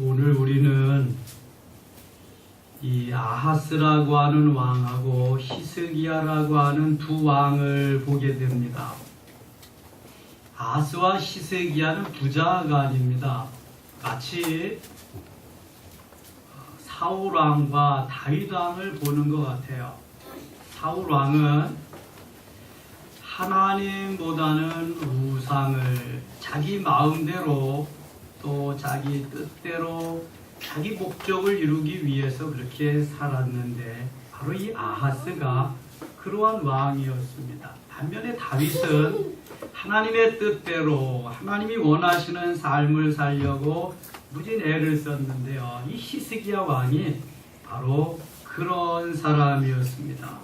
오늘 우리는 이 아하스라고 하는 왕하고 히스기야라고 하는 두 왕을 보게 됩니다. 아하스와 히스기야는 부자가 아닙니다. 마치 사울 왕과 다윗 왕을 보는 것 같아요. 사울 왕은 하나님보다는 우상을 자기 마음대로 또 자기 뜻대로 자기 목적을 이루기 위해서 그렇게 살았는데 바로 이 아하스가 그러한 왕이었습니다. 반면에 다윗은 하나님의 뜻대로 하나님이 원하시는 삶을 살려고 무진 애를 썼는데요. 이 히스기야 왕이 바로 그런 사람이었습니다.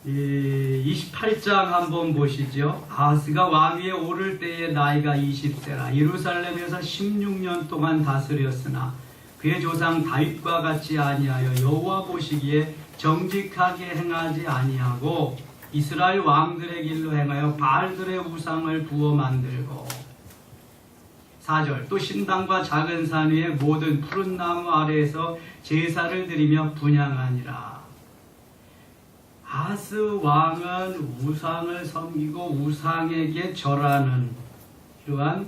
28장 한번 보시죠. 아하스가 왕위에 오를 때에 나이가 20세라 예루살렘에서 16년 동안 다스렸으나 그의 조상 다윗과 같이 아니하여 여호와 보시기에 정직하게 행하지 아니하고 이스라엘 왕들의 길로 행하여 바알들의 우상을 부어 만들고 4절 또 신당과 작은 산 위에 모든 푸른 나무 아래에서 제사를 드리며 분향하니라. 아하스 왕은 우상을 섬기고 우상에게 절하는 이러한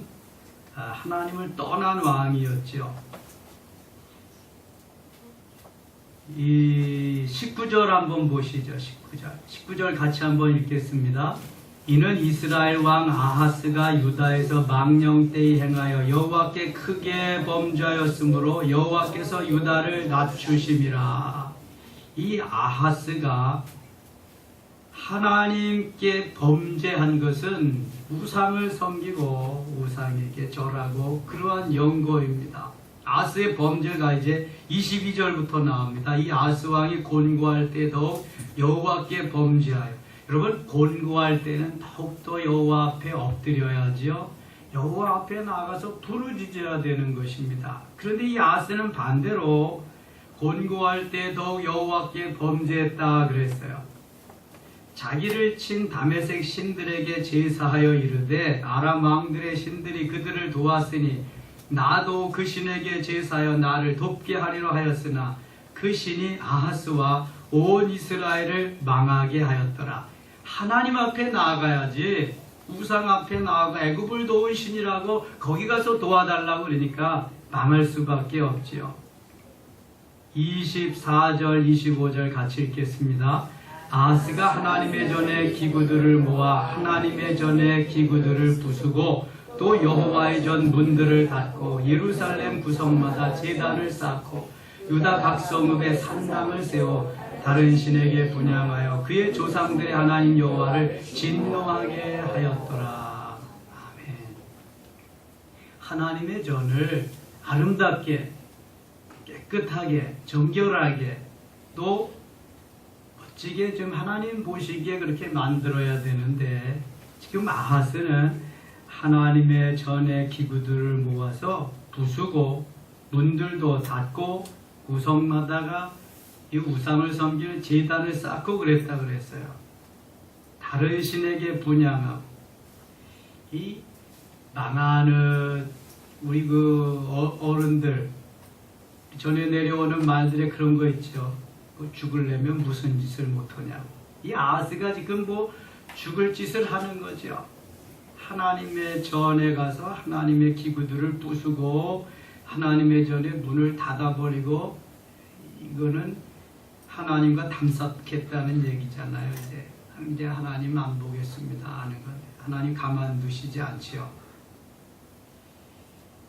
하나님을 떠난 왕이었죠. 이 19절 한번 보시죠. 19절 같이 한번 읽겠습니다. 이는 이스라엘 왕 아하스가 유다에서 망령 때에 행하여 여호와께 크게 범죄하였으므로 여호와께서 유다를 낮추심이라. 이 아하스가 하나님께 범죄한 것은 우상을 섬기고 우상에게 절하고 그러한 연고입니다. 아하스의 범죄가 이제 22절부터 나옵니다. 이 아하스 왕이 곤고할 때 더욱 여호와께 범죄하여. 여러분, 곤고할 때는 더욱더 여호와 앞에 엎드려야지요. 여호와 앞에 나가서 부르짖어야 되는 것입니다. 그런데 이 아하스는 반대로 곤고할 때 더욱 여호와께 범죄했다 그랬어요. 자기를 친 다메섹 신들에게 제사하여 이르되 아람 왕들의 신들이 그들을 도왔으니 나도 그 신에게 제사하여 나를 돕게 하리라 하였으나 그 신이 아하스와 온 이스라엘을 망하게 하였더라. 하나님 앞에 나아가야지 우상 앞에 나아가 애굽을 도운 신이라고 거기 가서 도와달라고 그러니까 망할 수밖에 없지요. 24절 25절 같이 읽겠습니다. 아하스가 하나님의 전에 기구들을 모아 하나님의 전에 기구들을 부수고 또 여호와의 전 문들을 닫고 예루살렘 구성마다 제단을 쌓고 유다 각 성읍에 산당을 세워 다른 신에게 분향하여 그의 조상들의 하나님 여호와를 진노하게 하였더라. 아멘. 하나님의 전을 아름답게 깨끗하게 정결하게 또 멋지게 좀 하나님 보시기에 그렇게 만들어야 되는데 지금 아하스는 하나님의 전의 기구들을 모아서 부수고 문들도 닫고 구성마다가 이 우상을 섬기는 제단을 쌓고 그랬다 그랬어요. 다른 신에게 분향하고 이 망하는 우리 그 어른들 전에 내려오는 말들에 그런 거 있죠. 죽으려면 무슨 짓을 못하냐고. 이 아하스가 지금 뭐 죽을 짓을 하는 거죠. 하나님의 전에 가서 하나님의 기구들을 부수고 하나님의 전에 문을 닫아버리고 이거는 하나님과 담쌓겠다는 얘기잖아요. 이제 하나님 안 보겠습니다 하는 건 하나님 가만두시지 않지요.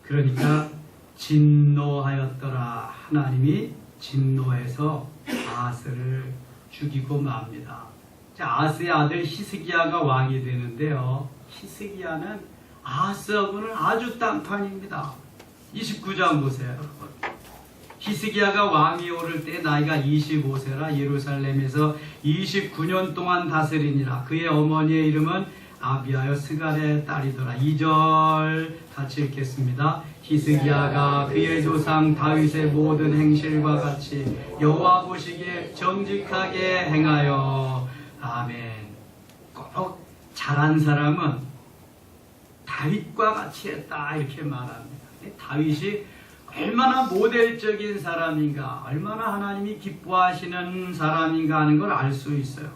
그러니까 진노하였더라. 하나님이 진노해서 아하스를 죽이고 맙니다. 자, 아하스의 아들 히스기야가 왕이 되는데요. 히스기야는 아하스하고는 아주 딴판입니다. 29장 보세요, 여러분. 히스기야가 왕이 오를 때 나이가 25세라 예루살렘에서 29년 동안 다스리니라. 그의 어머니의 이름은 아비하여 스갈의 딸이더라. 2절 같이 읽겠습니다. 히스기야가 그의 조상 다윗의 모든 행실과 같이 여호와 보시기에 정직하게 행하여. 아멘. 꼭 잘한 사람은 다윗과 같이 했다 이렇게 말합니다. 다윗이 얼마나 모델적인 사람인가, 얼마나 하나님이 기뻐하시는 사람인가 하는 걸 알 수 있어요.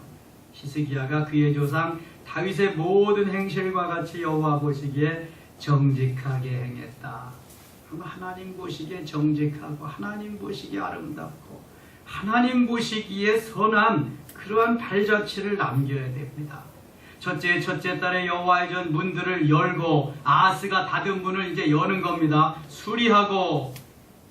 히스기야가 그의 조상 다윗의 모든 행실과 같이 여호와 보시기에 정직하게 행했다. 하나님 보시기에 정직하고 하나님 보시기에 아름답고 하나님 보시기에 선한 그러한 발자취를 남겨야 됩니다. 첫째 달에 여호와의 전 문들을 열고 아하스가 닫은 문을 이제 여는 겁니다. 수리하고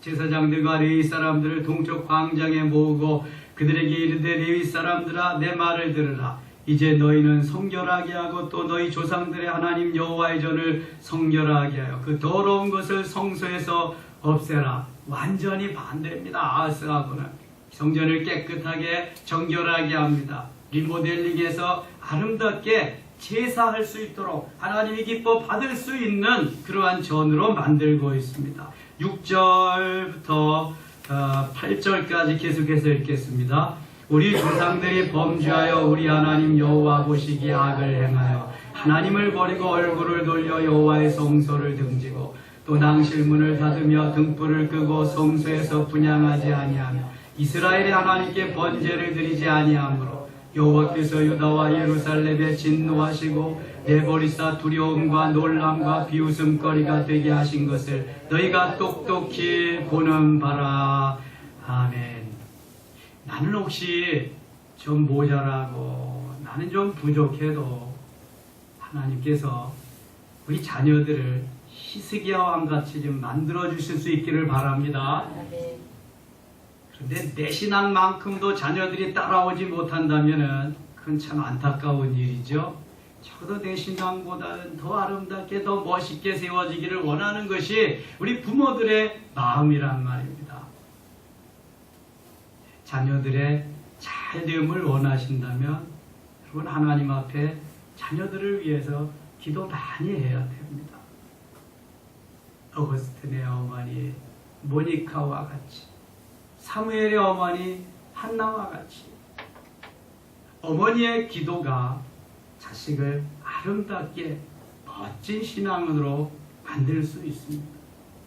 제사장들과 레위 사람들을 동쪽 광장에 모으고 그들에게 이르되 레위 사람들아 내 말을 들으라. 이제 너희는 성결하게 하고 또 너희 조상들의 하나님 여호와의 전을 성결하게 하여 그 더러운 것을 성소에서 없애라. 완전히 반대입니다. 아하스하고는 성전을 깨끗하게 정결하게 합니다. 리모델링해서 아름답게 제사할 수 있도록 하나님이 기뻐 받을 수 있는 그러한 전으로 만들고 있습니다. 6절부터 8절까지 계속해서 읽겠습니다. 우리 조상들이 범죄하여 우리 하나님 여호와 보시기에 악을 행하여 하나님을 버리고 얼굴을 돌려 여호와의 성소를 등지고 또 낭실문을 닫으며 등불을 끄고 성소에서 분향하지 아니하며 이스라엘의 하나님께 번제를 드리지 아니하므로 여호와께서 유다와 예루살렘에 진노하시고 내버리사 두려움과 놀람과 비웃음거리가 되게 하신 것을 너희가 똑똑히 보는 바라. 아멘. 나는 혹시 좀 모자라고 나는 좀 부족해도 하나님께서 우리 자녀들을 히스기야 왕같이 좀 만들어 주실 수 있기를 바랍니다. 그런데 내 신앙만큼도 자녀들이 따라오지 못한다면 그건 참 안타까운 일이죠. 적어도 내 신앙보다는 더 아름답게 더 멋있게 세워지기를 원하는 것이 우리 부모들의 마음이란 말입니다. 자녀들의 잘됨을 원하신다면 여러분 하나님 앞에 자녀들을 위해서 기도 많이 해야 됩니다. 어거스틴의 어머니 모니카와 같이 사무엘의 어머니 한나와 같이 어머니의 기도가 자식을 아름답게 멋진 신앙으로 만들 수 있습니다.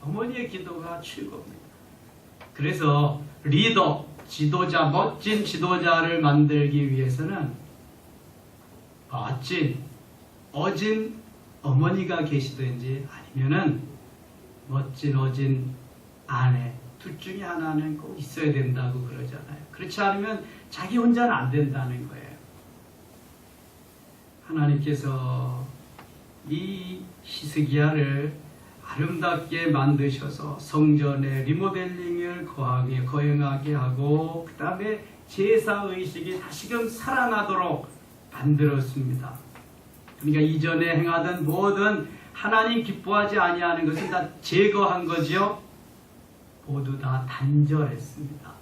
어머니의 기도가 최고입니다. 그래서 리더, 지도자, 멋진 지도자를 만들기 위해서는 멋진, 어진 어머니가 계시든지 아니면은 멋진, 어진 아내, 둘 중에 하나는 꼭 있어야 된다고 그러잖아요. 그렇지 않으면 자기 혼자는 안 된다는 거예요. 하나님께서 이 히스기야를 아름답게 만드셔서 성전의 리모델링을 거행하게 하고 그 다음에 제사의식이 다시금 살아나도록 만들었습니다. 그러니까 이전에 행하던 모든 하나님 기뻐하지 아니하는 것은 다 제거한 거지요. 모두 다 단절했습니다.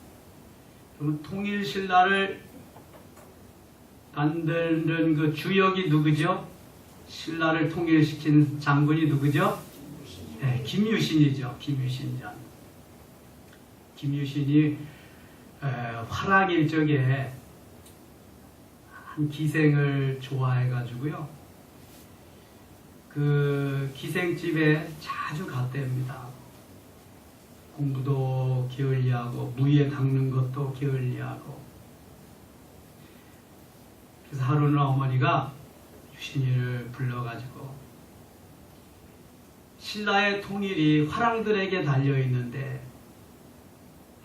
그러면 통일신라를 만드는 그 주역이 누구죠? 신라를 통일시킨 장군이 누구죠? 네, 김유신이죠. 김유신전. 김유신이 화랑일적에 한 기생을 좋아해가지고요. 그 기생집에 자주 갔답니다. 공부도 게을리하고 무예 닦는 것도 게을리하고. 그래서 하루는 어머니가 유신이를 불러가지고 신라의 통일이 화랑들에게 달려있는데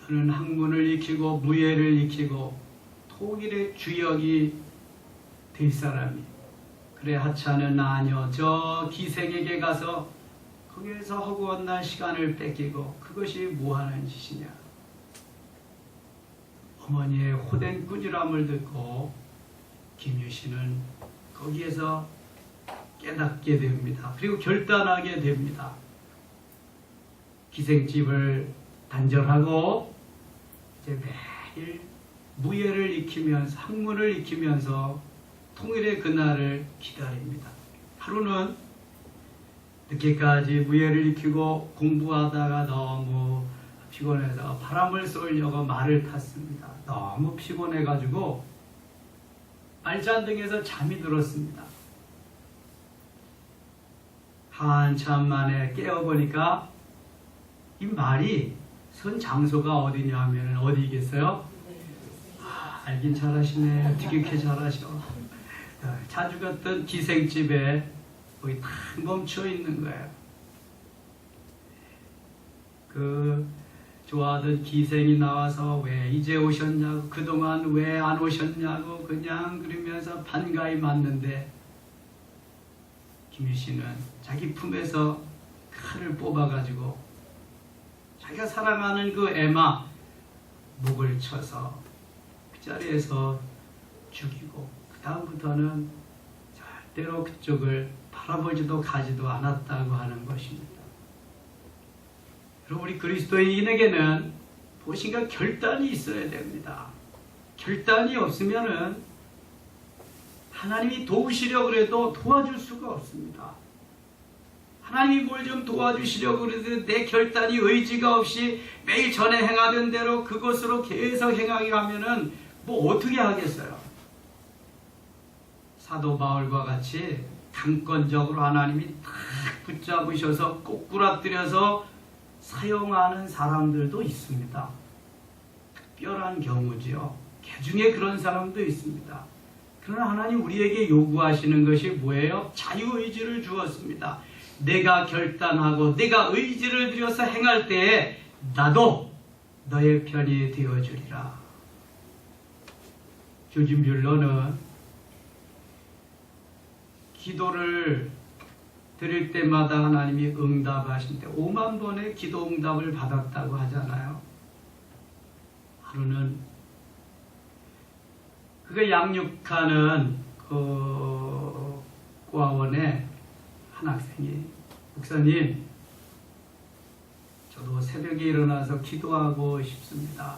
너는 학문을 익히고 무예를 익히고 통일의 주역이 될 사람이 그래 하찮은 아녀 저 기생에게 가서 거기에서 허구한 날 시간을 뺏기고 그것이 뭐하는 짓이냐. 어머니의 호된 꾸지람을 듣고 김유신은 거기에서 깨닫게 됩니다. 그리고 결단하게 됩니다. 기생집을 단절하고 이제 매일 무예를 익히면서 학문을 익히면서 통일의 그날을 기다립니다. 하루는 늦게까지 무예를 익히고 공부하다가 너무 피곤해서 바람을 쏘려고 말을 탔습니다. 너무 피곤해가지고 말잔등에서 잠이 들었습니다. 한참 만에 깨어보니까 이 말이 선 장소가 어디냐 하면 어디겠어요? 알긴 잘하시네. 어떻게 이렇게 잘하셔. 자주 갔던 기생집에 거기 탁 멈춰 있는 거예요. 그 좋아하던 기생이 나와서 왜 이제 오셨냐고, 그동안 왜 안 오셨냐고 그냥 그러면서 반가이 맞는데, 김유 씨는 자기 품에서 칼을 뽑아가지고 자기가 사랑하는 그 에마 목을 쳐서 그 자리에서 죽이고, 그 다음부터는 절대로 그쪽을 바라보지도 가지도 않았다고 하는 것입니다. 여러분, 우리 그리스도인에게는 무엇인가 결단이 있어야 됩니다. 결단이 없으면은 하나님이 도우시려고 해도 도와줄 수가 없습니다. 하나님이 뭘 좀 도와주시려고 해도 내 결단이 의지가 없이 매일 전에 행하던 대로 그것으로 계속 행하게 하면은 뭐 어떻게 하겠어요? 사도 바울과 같이 강권적으로 하나님이 탁 붙잡으셔서 꼬꾸라뜨려서 사용하는 사람들도 있습니다. 특별한 경우지요. 개중에 그런 사람도 있습니다. 그러나 하나님 우리에게 요구하시는 것이 뭐예요? 자유의지를 주었습니다. 내가 결단하고 내가 의지를 들여서 행할 때에 나도 너의 편이 되어주리라. 조지 뮬러는 기도를 드릴 때마다 하나님이 응답하신데 5만 번의 기도 응답을 받았다고 하잖아요. 하루는 그가 양육하는 그 고아원에 한 학생이, 목사님, 저도 새벽에 일어나서 기도하고 싶습니다.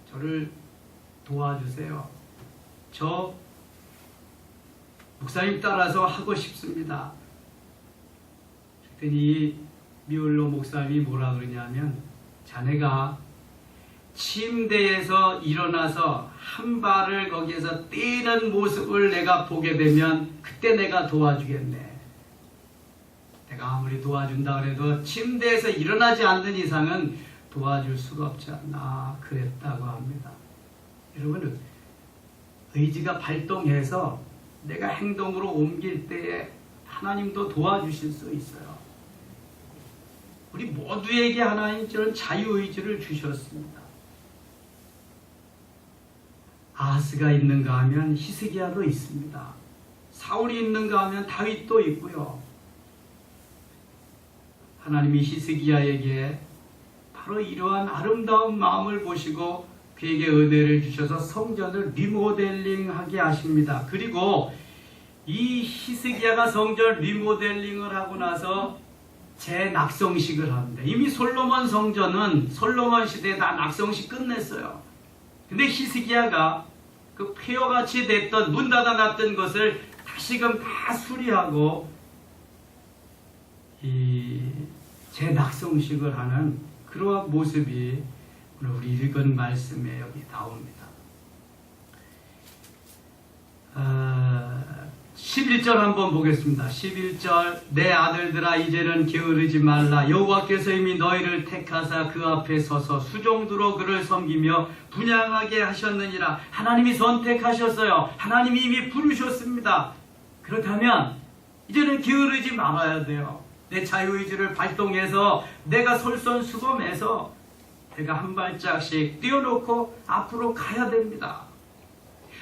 저를 도와주세요. 저 목사님 따라서 하고 싶습니다. 그랬더니 미울로 목사님이 뭐라 그러냐면, 자네가 침대에서 일어나서 한 발을 거기에서 떼는 모습을 내가 보게 되면 그때 내가 도와주겠네. 내가 아무리 도와준다 그래도 침대에서 일어나지 않는 이상은 도와줄 수가 없지 않나 그랬다고 합니다. 여러분, 의지가 발동해서 내가 행동으로 옮길 때에 하나님도 도와주실 수 있어요. 우리 모두에게 하나님 저런 자유의지를 주셨습니다. 아하스가 있는가 하면 히스기야도 있습니다. 사울이 있는가 하면 다윗도 있고요. 하나님이 히스기야에게 바로 이러한 아름다운 마음을 보시고 그에게 은혜를 주셔서 성전을 리모델링하게 하십니다. 그리고 이 히스기야가 성전 리모델링을 하고 나서 재낙성식을 합니다. 이미 솔로몬 성전은 솔로몬 시대에 다 낙성식 끝냈어요. 근데 히스기야가 그 폐허같이 됐던, 문 닫아놨던 것을 다시금 다 수리하고 이 재낙성식을 하는 그러한 모습이 오늘 우리 읽은 말씀에 여기 나옵니다. 11절 한번 보겠습니다. 11절, 내 아들들아 이제는 게으르지 말라. 여호와께서 이미 너희를 택하사 그 앞에 서서 수종두로 그를 섬기며 분향하게 하셨느니라. 하나님이 선택하셨어요. 하나님이 이미 부르셨습니다. 그렇다면 이제는 게으르지 말아야 돼요. 내 자유의지를 발동해서 내가 솔선수범해서 내가 한 발짝씩 띄워놓고 앞으로 가야 됩니다.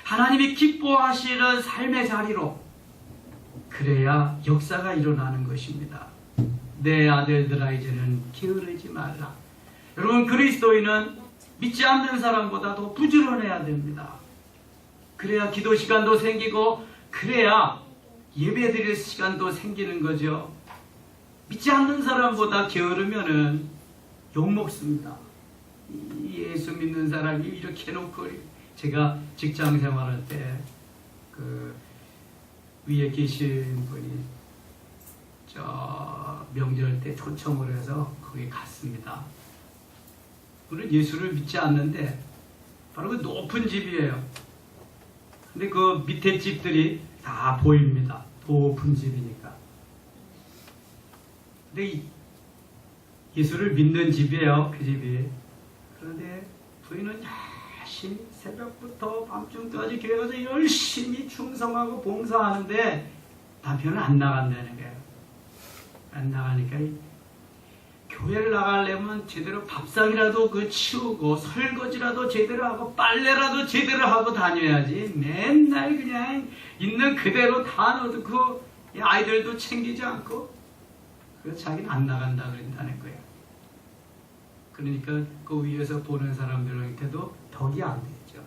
하나님이 기뻐하시는 삶의 자리로, 그래야 역사가 일어나는 것입니다. 내 아들들아 이제는 게으르지 말라. 여러분, 그리스도인은 믿지 않는 사람보다 더 부지런해야 됩니다. 그래야 기도 시간도 생기고, 그래야 예배 드릴 시간도 생기는 거죠. 믿지 않는 사람보다 게으르면은 욕먹습니다. 예수 믿는 사람이 이렇게 해놓고, 제가 직장 생활할 때 그 위에 계신 분이 저 명절 때 초청을 해서 거기 갔습니다. 우리는 예수를 믿지 않는데 바로 그 높은 집이에요. 근데 그 밑에 집들이 다 보입니다. 높은 집이니까. 근데 예수를 믿는 집이에요, 그 집이. 그런데 부인은 열심히 새벽부터 밤중까지 교회 가서 열심히 충성하고 봉사하는데 남편은 안 나간다는 거예요. 안 나가니까 교회를 나가려면 제대로 밥상이라도 치우고 설거지라도 제대로 하고 빨래라도 제대로 하고 다녀야지. 맨날 그냥 있는 그대로 다 넣어두고 아이들도 챙기지 않고 그래서 자기는 안 나간다 그런다는 거예요. 그러니까 그 위에서 보는 사람들한테도 덕이 안 되죠.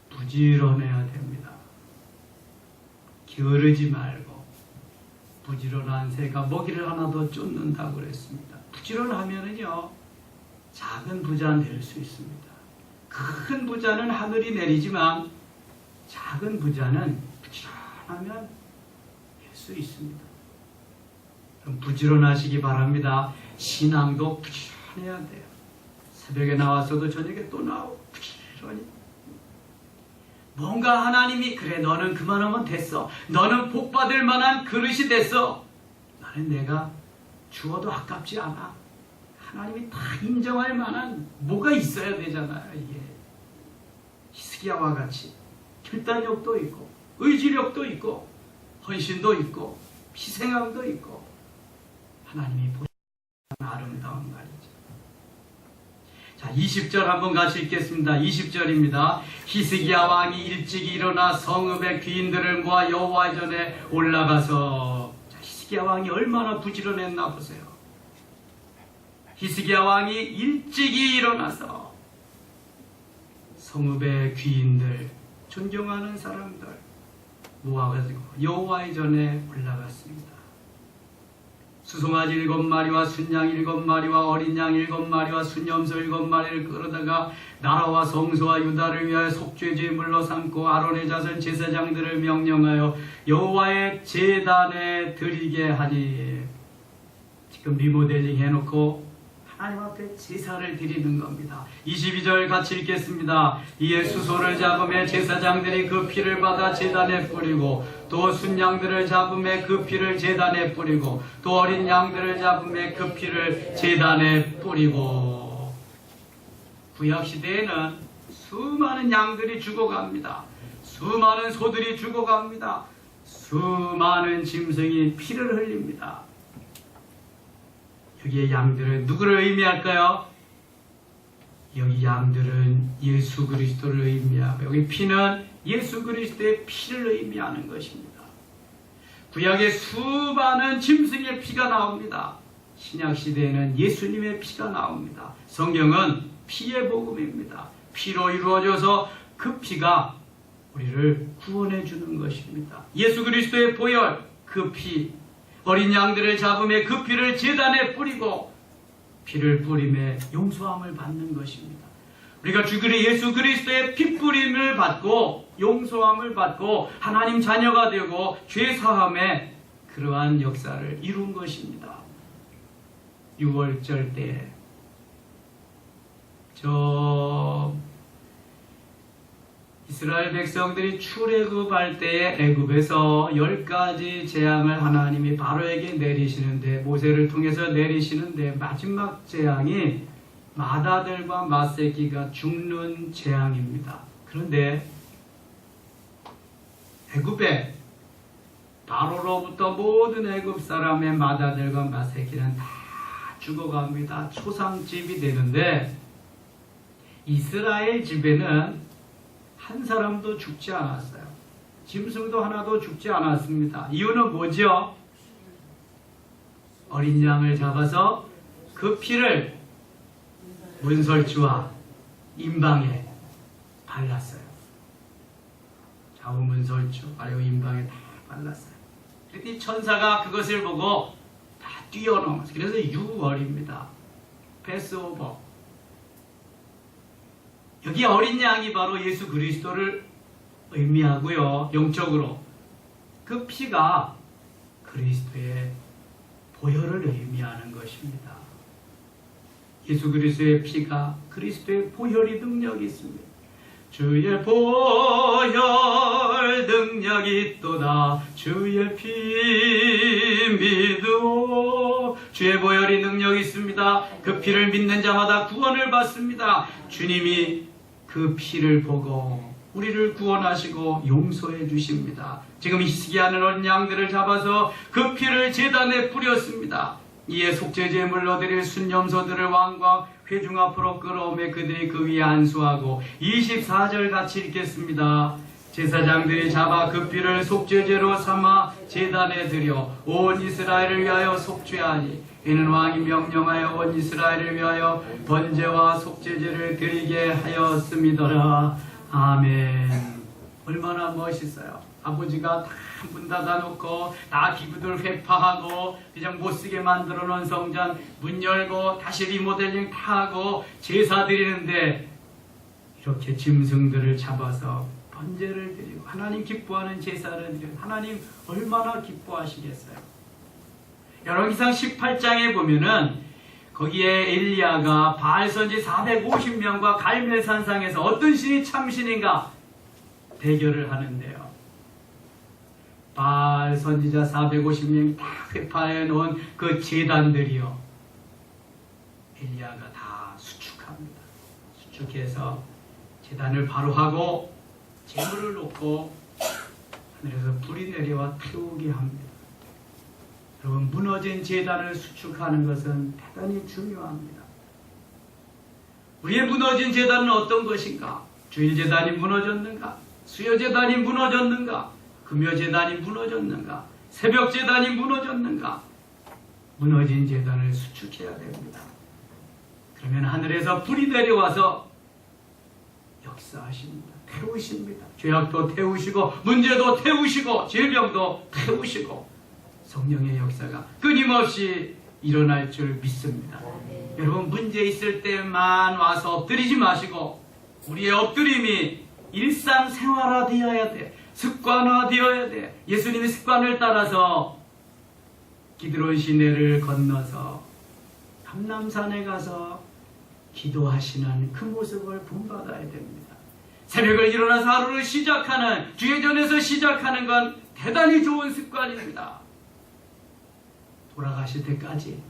부지런해야 됩니다. 게으르지 말고. 부지런한 새가 먹이를 하나 더 쫓는다고 그랬습니다. 부지런하면은요, 작은 부자 될 수 있습니다. 큰 부자는 하늘이 내리지만 작은 부자는 부지런하면 될 수 있습니다. 그럼 부지런하시기 바랍니다. 신앙도 부지런해야 돼요. 새벽에 나왔어도 저녁에 또 나오고 부지런히. 뭔가 하나님이 그래 너는 그만하면 됐어. 너는 복받을 만한 그릇이 됐어. 나는 내가 주어도 아깝지 않아. 하나님이 다 인정할 만한 뭐가 있어야 되잖아요. 이게 히스기야와 같이 결단력도 있고 의지력도 있고 헌신도 있고 희생함도 있고 하나님이 보시는 아름다운 말이죠. 자, 20절 한번 같이 읽겠습니다. 20절입니다. 히스기야 왕이 일찍 일어나 성읍의 귀인들을 모아 여호와 전에 올라가서, 자, 히스기야 왕이 얼마나 부지런했나 보세요. 히스기야 왕이 일찍이 일어나서 성읍의 귀인들, 존경하는 사람들 모아가지고 여호와의 전에 올라갔습니다. 수송아지 7마리와 순양 7마리와 어린 양 7마리와 순염소 7마리를 끌어다가 나라와 성소와 유다를 위하여 속죄제물로 삼고 아론의 자손 제사장들을 명령하여 여호와의 제단에 드리게 하니, 지금 리모델링 해놓고 하나님 앞에 제사를 드리는 겁니다. 22절 같이 읽겠습니다. 이에 수소를 잡음에 제사장들이 그 피를 받아 제단에 뿌리고, 또 순양들을 잡음에 그 피를 제단에 뿌리고, 또 어린 양들을 잡음에 그 피를 제단에 뿌리고. 구약시대에는 수많은 양들이 죽어갑니다. 수많은 소들이 죽어갑니다. 수많은 짐승이 피를 흘립니다. 여기에 양들은 누구를 의미할까요? 여기 양들은 예수 그리스도를 의미하고, 여기 피는 예수 그리스도의 피를 의미하는 것입니다. 구약에 수많은 짐승의 피가 나옵니다. 신약 시대에는 예수님의 피가 나옵니다. 성경은 피의 복음입니다. 피로 이루어져서 그 피가 우리를 구원해 주는 것입니다. 예수 그리스도의 보혈, 그 피, 어린 양들을 잡음에 그 피를 제단에 뿌리고 피를 뿌림에 용서함을 받는 것입니다. 우리가 예수 그리스도의 피 뿌림을 받고 용서함을 받고 하나님 자녀가 되고 죄 사함의 그러한 역사를 이룬 것입니다. 6월절 때 이스라엘 백성들이 출애굽할 때에 애굽에서 10가지 재앙을 하나님이 바로에게 내리시는데, 모세를 통해서 내리시는데, 마지막 재앙이 마다들과 맏새끼가 죽는 재앙입니다. 그런데 애굽에 바로로부터 모든 애굽 사람의 마다들과 맏새끼는 다 죽어갑니다. 초상집이 되는데 이스라엘 집에는 한 사람도 죽지 않았어요. 짐승도 하나도 죽지 않았습니다. 이유는 뭐죠? 어린 양을 잡아서 그 피를 문설주와 임방에 발랐어요. 좌우 문설주, 아래우 임방에 다 발랐어요. 그랬더니 천사가 그것을 보고 다 뛰어넘었어요. 그래서 6월입니다. 패스오버. 여기 어린 양이 바로 예수 그리스도를 의미하고요. 영적으로 그 피가 그리스도의 보혈을 의미하는 것입니다. 예수 그리스도의 피가 그리스도의 보혈이 능력이 있습니다. 주의 보혈 능력이 있도다. 주의 피 믿으오. 주의 보혈이 능력이 있습니다. 그 피를 믿는 자마다 구원을 받습니다. 주님이 그 피를 보고 우리를 구원하시고 용서해 주십니다. 지금 희스기야는 어린 양들을 잡아서 그 피를 제단에 뿌렸습니다. 이에 속죄제물로 드릴 순염소들을 왕과 회중 앞으로 끌어오매 그들이 그 위에 안수하고 24절 같이 읽겠습니다. 제사장들이 잡아 그 피를 속죄제로 삼아 제단에 드려 온 이스라엘을 위하여 속죄하니 이는 왕이 명령하여 온 이스라엘을 위하여 번제와 속죄제를 드리게 하였음이더라. 아멘. 얼마나 멋있어요. 아버지가 다 문 닫아놓고 다 기구들 회파하고 그냥 못쓰게 만들어 놓은 성전 문 열고 다시 리모델링 다 하고 제사 드리는데 이렇게 짐승들을 잡아서 번제를 드리고 하나님 기뻐하는 제사를 드리고 하나님 얼마나 기뻐하시겠어요. 열왕기상 18장에 보면은 거기에 엘리야가 바알 선지 450명과 갈멜산상에서 어떤 신이 참신인가 대결을 하는데요. 바알 선지자 450명이 다 회파해 놓은 그 제단들이요, 엘리야가 다 수축합니다. 수축해서 제단을 바로 하고 제물을 놓고 하늘에서 불이 내려와 태우게 합니다. 여러분, 무너진 제단을 수축하는 것은 대단히 중요합니다. 우리의 무너진 제단은 어떤 것인가? 주일제단이 무너졌는가? 수요제단이 무너졌는가? 금요제단이 무너졌는가? 새벽제단이 무너졌는가? 무너진 제단을 수축해야 됩니다. 그러면 하늘에서 불이 내려와서 역사하십니다. 태우십니다. 죄악도 태우시고 문제도 태우시고 질병도 태우시고 성령의 역사가 끊임없이 일어날 줄 믿습니다. 여러분, 문제 있을 때만 와서 엎드리지 마시고 우리의 엎드림이 일상생활화 되어야 돼. 습관화 되어야 돼. 예수님의 습관을 따라서 기드론 시내를 건너서 감람산에 가서 기도하시는 그 모습을 본받아야 됩니다. 새벽을 일어나서 하루를 시작하는, 주의전에서 시작하는 건 대단히 좋은 습관입니다. 돌아가실 때까지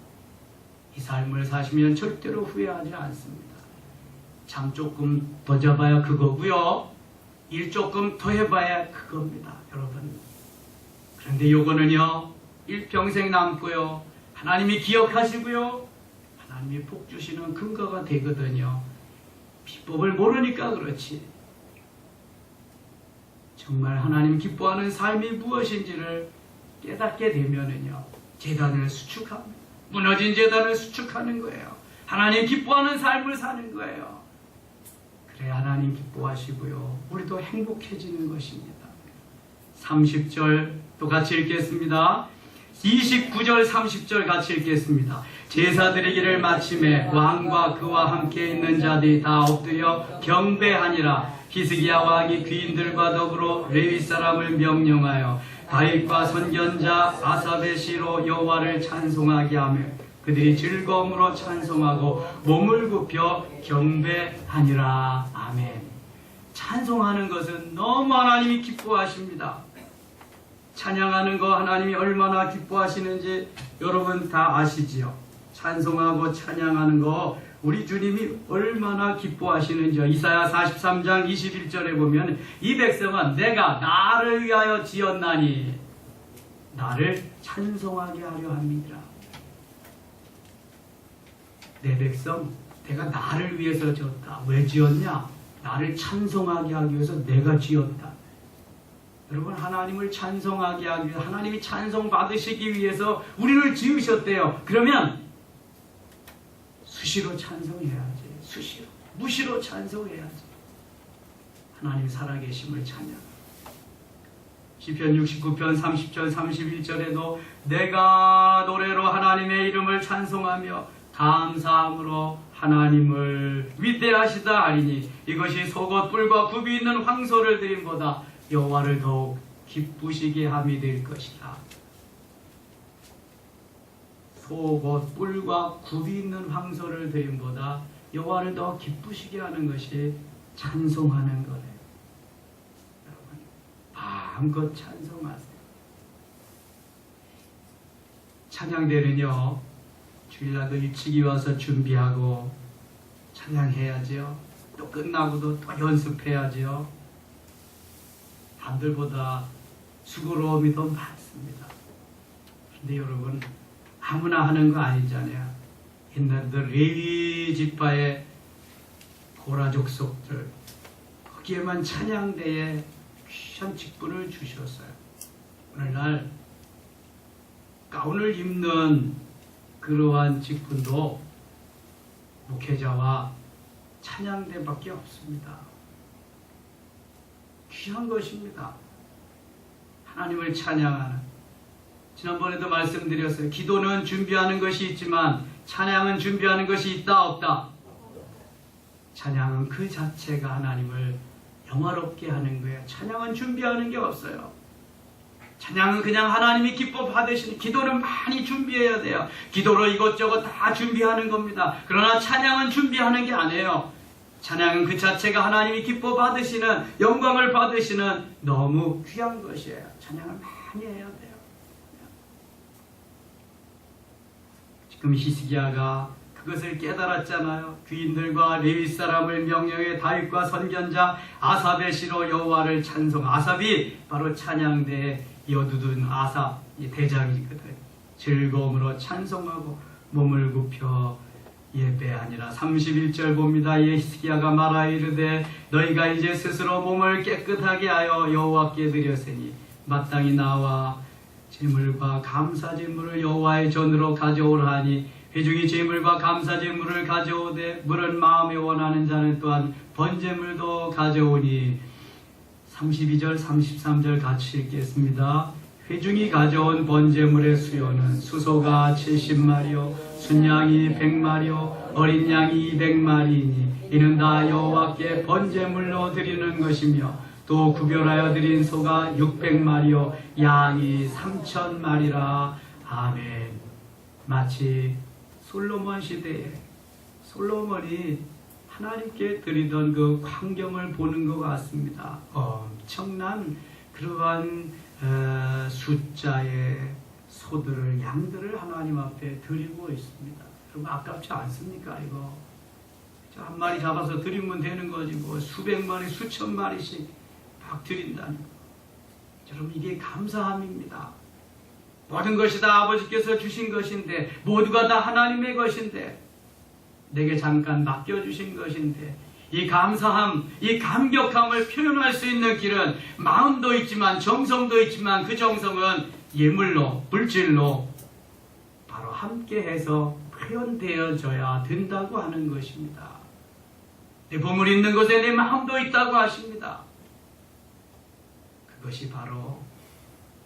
이 삶을 사시면 절대로 후회하지 않습니다. 잠 조금 더 잡아야 그거고요, 일 조금 더 해봐야 그겁니다, 여러분. 그런데 요거는요, 일평생 남고요, 하나님이 기억하시고요, 하나님이 복 주시는 근거가 되거든요. 비법을 모르니까 그렇지. 정말 하나님 기뻐하는 삶이 무엇인지를 깨닫게 되면은요, 제단을 수축합니다. 무너진 제단을 수축하는 거예요. 하나님 기뻐하는 삶을 사는 거예요. 그래, 하나님 기뻐하시고요, 우리도 행복해지는 것입니다. 30절 또 같이 읽겠습니다. 29절 30절 같이 읽겠습니다. 제사 드리기를 마침에 왕과 그와 함께 있는 자들이 다 엎드려 경배하니라. 히스기야 왕이 귀인들과 더불어 레위 사람을 명령하여 다윗과 선견자 아삽의 시로 여호와를 찬송하게 하며 그들이 즐거움으로 찬송하고 몸을 굽혀 경배하니라. 아멘. 찬송하는 것은 너무 하나님이 기뻐하십니다. 찬양하는 거 하나님이 얼마나 기뻐하시는지 여러분 다 아시지요? 찬송하고 찬양하는 거 우리 주님이 얼마나 기뻐하시는지요. 이사야 43장 21절에 보면 이 백성은 내가 나를 위하여 지었나니 나를 찬송하게 하려 합니다. 내 백성, 내가 나를 위해서 지었다. 왜 지었냐? 나를 찬송하게 하기 위해서 내가 지었다. 여러분, 하나님을 찬송하게 하기 위해서, 하나님이 찬송 받으시기 위해서 우리를 지으셨대요. 그러면 수시로 찬송해야지. 수시로, 무시로 찬송해야지. 하나님 살아계심을 찬양. 시편 69편 30절 31절에도 내가 노래로 하나님의 이름을 찬송하며 감사함으로 하나님을 위대하시다 하리니 이것이 속옷 뿔과 굽이 있는 황소를 드림보다 여호와를 더욱 기쁘시게 함이 될 것이다. 속옷 뿔과 굽이 있는 황소를 드림보다 여호와를 더 기쁘시게 하는 것이 찬송하는 거래요. 여러분, 마음껏 찬송하세요. 찬양대는요, 주일날도 일찍이 와서 준비하고 찬양해야죠. 또 끝나고도 또 연습해야죠. 남들보다 수고로움이 더 많습니다. 근데 여러분, 아무나 하는 거 아니잖아요. 옛날에 레위 지파의 고라 족속들, 거기에만 찬양대에 귀한 직분을 주셨어요. 오늘날 가운을 입는 그러한 직분도 목회자와 찬양대밖에 없습니다. 귀한 것입니다. 하나님을 찬양하는. 지난번에도 말씀드렸어요. 기도는 준비하는 것이 있지만 찬양은 준비하는 것이 있다 없다? 찬양은 그 자체가 하나님을 영화롭게 하는 거예요. 찬양은 준비하는 게 없어요. 찬양은 그냥 하나님이 기뻐 받으시는, 기도는 많이 준비해야 돼요. 기도로 이것저것 다 준비하는 겁니다. 그러나 찬양은 준비하는 게 아니에요. 찬양은 그 자체가 하나님이 기뻐 받으시는, 영광을 받으시는 너무 귀한 것이에요. 찬양을 많이 해야 돼요. 지금 히스기야가 그것을 깨달았잖아요. 귀인들과 레위 사람을 명령해 다윗과 선견자 아삽의 시로 여호와를 찬송. 아삽이 바로 찬양대에 이어두둔 아삽 대장이거든. 즐거움으로 찬송하고 몸을 굽혀 예배하니라. 31절 봅니다. 히스기야가 말하 이르되 너희가 이제 스스로 몸을 깨끗하게 하여 여호와께 드렸으니 마땅히 나와 제물과 감사제물을 여호와의 전으로 가져오라 하니 회중이 제물과 감사제물을 가져오되 물은 마음에 원하는 자는 또한 번제물도 가져오니. 32절 33절 같이 읽겠습니다. 회중이 가져온 번제물의 수요는 수소가 70마리요 순양이 100마리요 어린 양이 200마리이니 이는 다 여호와께 번제물로 드리는 것이며 또 구별하여 드린 소가 600마리요 양이 3000마리라. 아멘. 마치 솔로몬 시대에 솔로몬이 하나님께 드리던 그 광경을 보는 것 같습니다. 엄청난 그러한 숫자의 소들을, 양들을 하나님 앞에 드리고 있습니다. 여러분, 아깝지 않습니까? 이거 한 마리 잡아서 드리면 되는 거지 뭐 수백 마리, 수천 마리씩 막 드린다는 거. 여러분, 이게 감사함입니다. 모든 것이 다 아버지께서 주신 것인데, 모두가 다 하나님의 것인데, 내게 잠깐 맡겨주신 것인데, 이 감사함, 이 감격함을 표현할 수 있는 길은 마음도 있지만 정성도 있지만 그 정성은 예물로, 물질로 바로 함께해서 표현되어져야 된다고 하는 것입니다. 내 보물 있는 곳에 내 마음도 있다고 하십니다. 그것이 바로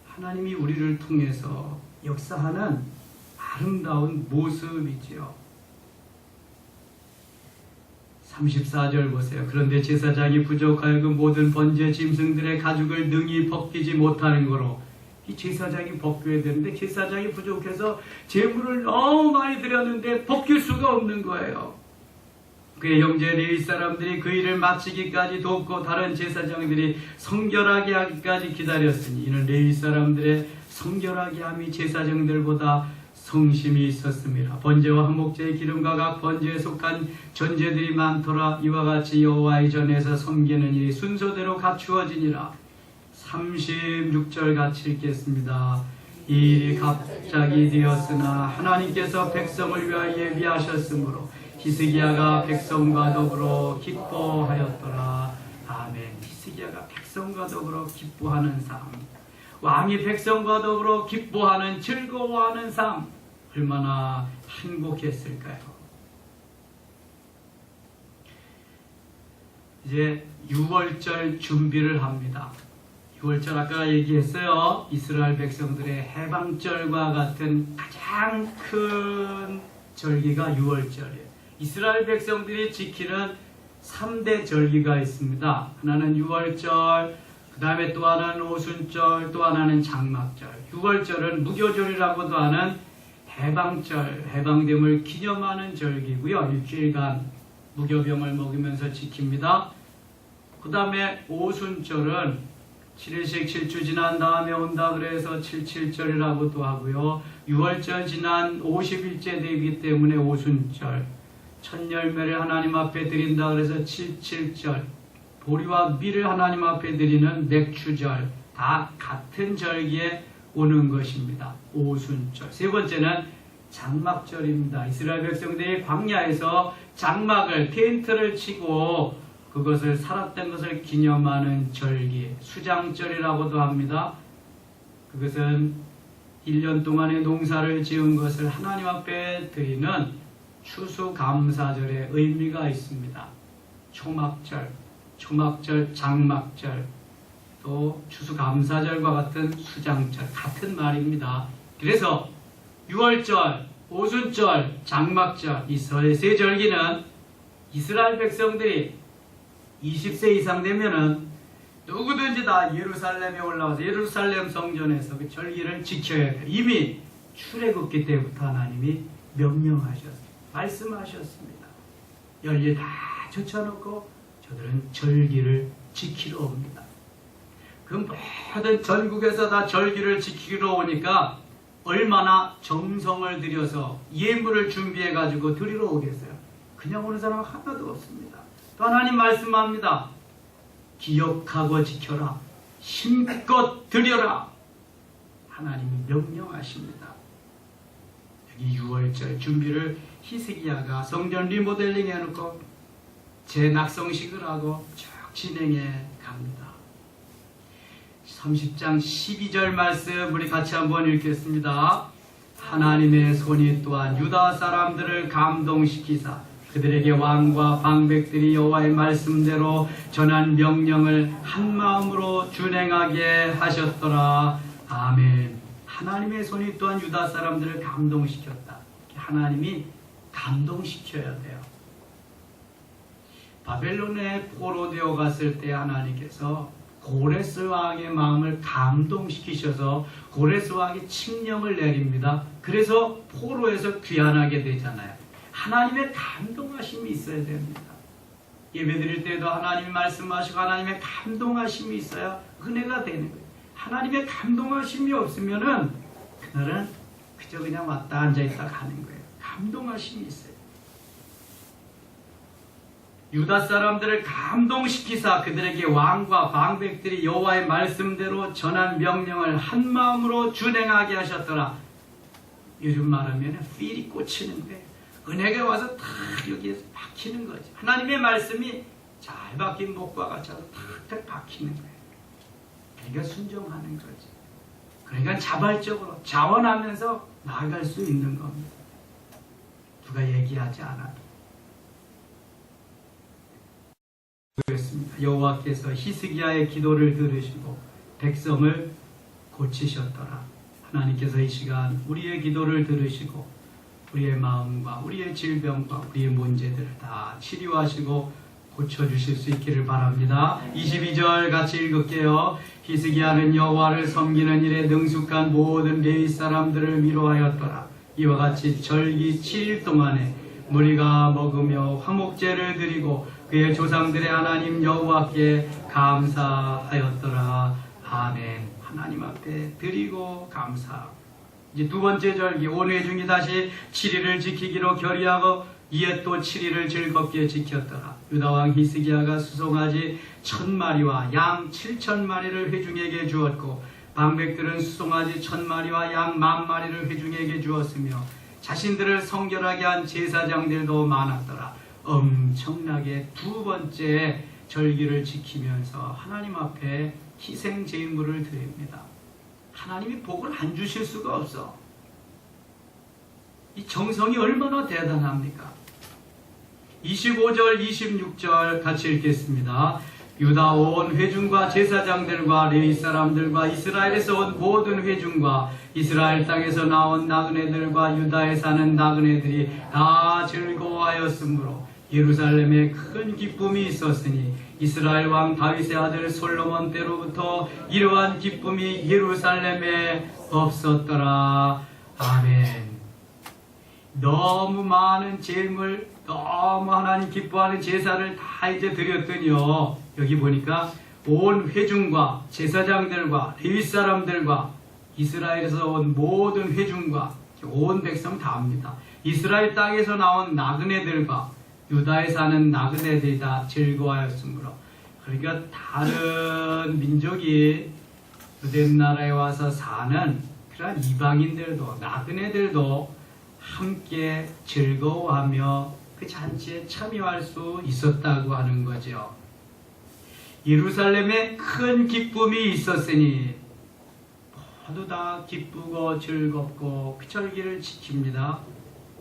하나님이 우리를 통해서 역사하는 아름다운 모습이지요. 34절 보세요. 그런데 제사장이 부족하여 그 모든 번제 짐승들의 가죽을 능히 벗기지 못하는 거로. 이 제사장이 벗겨야 되는데 제사장이 부족해서 제물을 너무 많이 드렸는데 벗길 수가 없는 거예요. 그의 형제 레위 사람들이 그 일을 마치기까지 돕고 다른 제사장들이 성결하게 하기까지 기다렸으니 이는 레위 사람들의 성결하게 함이 제사장들보다 성심이 있었습니다. 번제와 한목제의 기름과 각 번제에 속한 전제들이 많더라. 이와 같이 여호와의 전에서 섬기는 일이 순서대로 갖추어지니라. 36절 같이 읽겠습니다. 이 일이 갑자기 되었으나 하나님께서 백성을 위하여 예비하셨으므로 히스기야가 백성과 더불어 기뻐하였더라. 아멘. 히스기야가 백성과 더불어 기뻐하는 삶, 왕이 백성과 더불어 기뻐하는, 즐거워하는 삶, 얼마나 행복했을까요? 이제 6월절 준비를 합니다. 6월절 아까 얘기했어요. 이스라엘 백성들의 해방절과 같은 가장 큰 절기가 6월절이에요. 이스라엘 백성들이 지키는 3대 절기가 있습니다. 하나는 6월절, 그 다음에 또 하나는 오순절, 또 하나는 장막절. 6월절은 무교절이라고도 하는 해방절, 해방됨을 기념하는 절기고요. 일주일간 무교병을 먹으면서 지킵니다. 그 다음에 오순절은 7일씩 7주 지난 다음에 온다 그래서 77절이라고도 하고요. 6월절 지난 50일째 되기 때문에 오순절, 첫 열매를 하나님 앞에 드린다 그래서 77절, 보리와 밀을 하나님 앞에 드리는 맥추절, 다 같은 절기에 오는 것입니다. 오순절. 세 번째는 장막절입니다. 이스라엘 백성들이 광야에서 장막을, 텐트를 치고 그것을 살았던 것을 기념하는 절기, 수장절이라고도 합니다. 그것은 1년 동안의 농사를 지은 것을 하나님 앞에 드리는 추수감사절의 의미가 있습니다. 초막절, 장막절, 또 추수감사절과 같은 수장절, 같은 말입니다. 그래서 6월절, 오순절, 장막절, 이 세 절기는 이스라엘 백성들이 20세 이상 되면은 누구든지 다 예루살렘에 올라와서 예루살렘 성전에서 그 절기를 지켜야 돼요. 이미 출애굽기 때부터 하나님이 명령하셨습니다. 말씀하셨습니다. 열일 다 젖혀놓고 저들은 절기를 지키러 옵니다. 그 모든 전국에서 다 절기를 지키러 오니까 얼마나 정성을 들여서 예물을 준비해 가지고 드리러 오겠어요. 그냥 오는 사람 하나도 없습니다. 또 하나님 말씀합니다. 기억하고 지켜라. 힘껏 드려라. 하나님이 명령하십니다. 여기 6월절 준비를 히스기야가 성전 리모델링 해놓고 재낙성식을 하고 쭉 진행해 갑니다. 30장 12절 말씀 우리 같이 한번 읽겠습니다. 하나님의 손이 또한 유다 사람들을 감동시키사 그들에게 왕과 방백들이 여호와의 말씀대로 전한 명령을 한마음으로 준행하게 하셨더라. 아멘. 하나님의 손이 또한 유다 사람들을 감동시켰다. 하나님이 감동시켜야 돼요. 바벨론에 포로되어 갔을 때 하나님께서 고레스 왕의 마음을 감동시키셔서 고레스 왕이 칙령을 내립니다. 그래서 포로에서 귀환하게 되잖아요. 하나님의 감동하심이 있어야 됩니다. 예배드릴 때도 하나님이 말씀하시고 하나님의 감동하심이 있어야 은혜가 되는 거예요. 하나님의 감동하심이 없으면은 그날은 그저 그냥 왔다 앉아있다 가는 거예요. 감동하심이 있어요. 유다 사람들을 감동시키사 그들에게 왕과 방백들이 여호와의 말씀대로 전한 명령을 한마음으로 준행하게 하셨더라. 요즘 말하면 필이 꽂히는 거예요. 은혜가 와서 탁 여기에 박히는 거지. 하나님의 말씀이 잘 박힌 목과 같이 탁탁 박히는 거예요. 그러니까 순종하는 거지. 그러니까 자발적으로 자원하면서 나아갈 수 있는 겁니다. 누가 얘기하지 않아도. 그렇습니다. 여호와께서 히스기야의 기도를 들으시고 백성을 고치셨더라. 하나님께서 이 시간 우리의 기도를 들으시고 우리의 마음과 우리의 질병과 우리의 문제들을 다 치료하시고 고쳐주실 수 있기를 바랍니다. 22절 같이 읽을게요. 히스기야는 여호와를 섬기는 일에 능숙한 모든 레위 사람들을 위로하였더라. 이와 같이 절기 7일 동안에 무리가 먹으며 화목제를 드리고 그의 조상들의 하나님 여호와께 감사하였더라. 아멘. 하나님 앞에 드리고 감사. 이제 두 번째 절기 온회중이 다시 7일을 지키기로 결의하고 이에 또 7일을 즐겁게 지켰더라. 유다왕 히스기야가 수송아지 1000마리와 양 7000마리를 회중에게 주었고 방백들은 수송아지 1000마리와 양 10,000마리를 회중에게 주었으며 자신들을 성결하게 한 제사장들도 많았더라. 엄청나게 두 번째 절기를 지키면서 하나님 앞에 희생 제물을 드립니다. 하나님이 복을 안 주실 수가 없어. 이 정성이 얼마나 대단합니까? 25절 26절 같이 읽겠습니다. 유다 온 회중과 제사장들과 레위 사람들과 이스라엘에서 온 모든 회중과 이스라엘 땅에서 나온 나그네들과 유다에 사는 나그네들이 다 즐거워하였으므로 예루살렘에 큰 기쁨이 있었으니 이스라엘 왕 다윗의 아들 솔로몬 때로부터 이러한 기쁨이 예루살렘에 없었더라. 아멘. 너무 많은 제물, 너무 하나님 기뻐하는 제사를 다 이제 드렸더니요, 여기 보니까 온 회중과 제사장들과 레위 사람들과 이스라엘에서 온 모든 회중과 온 백성 다 합니다. 이스라엘 땅에서 나온 나그네들과 유다에 사는 나그네들이 다 즐거워하였으므로, 그러니까 다른 민족이 유대 나라에 와서 사는 그런 이방인들도 나그네들도 함께 즐거워하며 그 잔치에 참여할 수 있었다고 하는 거죠. 예루살렘에 큰 기쁨이 있었으니 모두 다 기쁘고 즐겁고 그 절기를 지킵니다.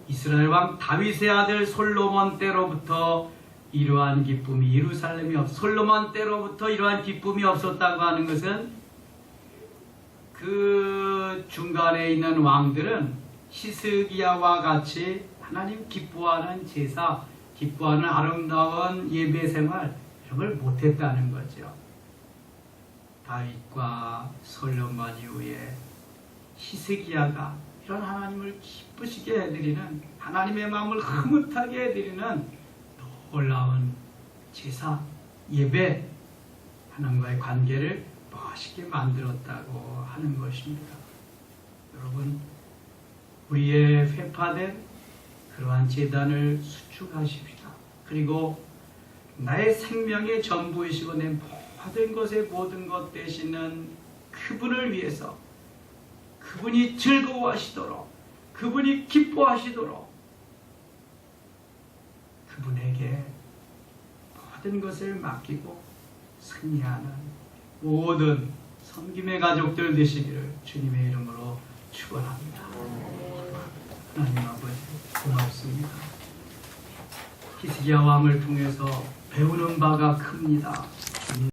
이스라엘 왕 다윗의 아들 솔로몬 때로부터 이러한 기쁨이 솔로몬 때로부터 이러한 기쁨이 없었다고 하는 것은 그 중간에 있는 왕들은 히스기야와 같이 하나님 기뻐하는 제사, 기뻐하는 아름다운 예배 생활 이런 걸 못했다는 거죠. 다윗과 솔로몬 이후에 히스기야가 이런 하나님을 기쁘시게 해드리는, 하나님의 마음을 흐뭇하게 해드리는 놀라운 제사, 예배, 하나님과의 관계를 멋있게 만들었다고 하는 것입니다. 여러분, 우리의 회파된 그러한 제단을 수축하십시다. 그리고 나의 생명의 전부이시고 내 모든 것의 모든 것 되시는 그분을 위해서, 그분이 즐거워하시도록, 그분이 기뻐하시도록 그분에게 모든 것을 맡기고 승리하는 모든 섬김의 가족들 되시기를 주님의 이름으로 축원합니다. 하나님 아버지 고맙습니다. 히스기야 왕을 통해서 배우는 바가 큽니다.